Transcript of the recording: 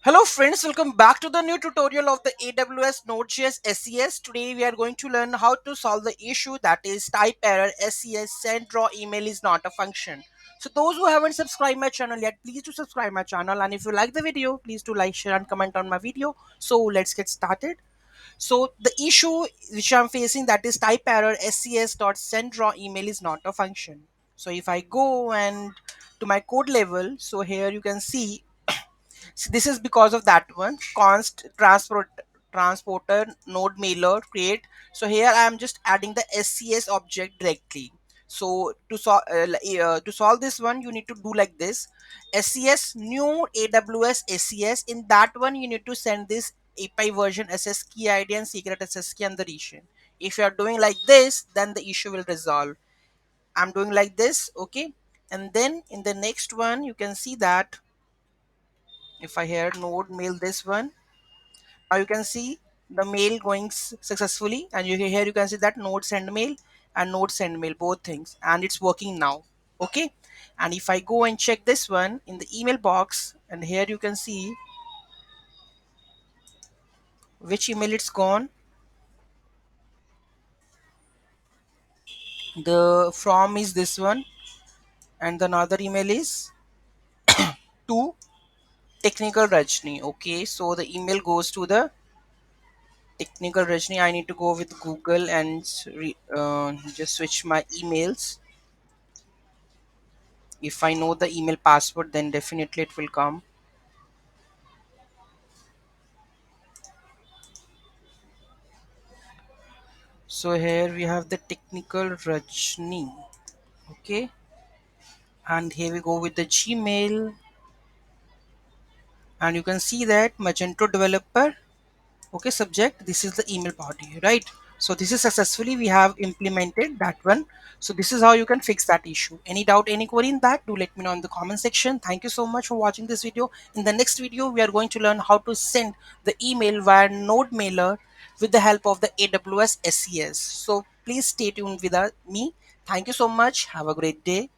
Hello friends, welcome back to the new tutorial of the AWS Node.js SES. Today we are going to learn how to solve the issue that is type error SES send draw email is not a function. So those who haven't subscribed my channel yet, please do subscribe my channel, and if you like the video, please do like, share and comment on my video. So let's get started. So the issue which I'm facing, that is type error SES dot send draw email is not a function. So if I go and to my code level, so here you can see, so this is because of that one const transporter node mailer create. So here I am just adding the SCS object directly. So to solve this one, you need to do like this: SCS new AWS SCS. In that one, you need to send this API version SS key ID and secret SS key and the region. If you are doing like this, then the issue will resolve. I'm doing like this, okay. And then in the next one, you can see that if I here node mail this one, now you can see the mail going successfully, and here you can see that node send mail and node send mail, both things, and it's working now, okay. And if I go and check this one in the email box, and here you can see which email it's gone. The from is this one, and the another email is to technical Rajni. Okay, so the email goes to the technical Rajni. I need to go with Google and just switch my emails. If I know the email password, then definitely it will come. So here we have the technical Rajni, okay, and here we go with the Gmail, and you can see that Magento developer, okay, subject, this is the email body, right? So this is successfully we have implemented that one. So this is how you can fix that issue. Any doubt, any query in that, do let me know in the comment section. Thank you so much for watching this video. In the next video, we are going to learn how to send the email via node mailer with the help of the AWS SES. So please stay tuned with me. Thank you so much. Have a great day.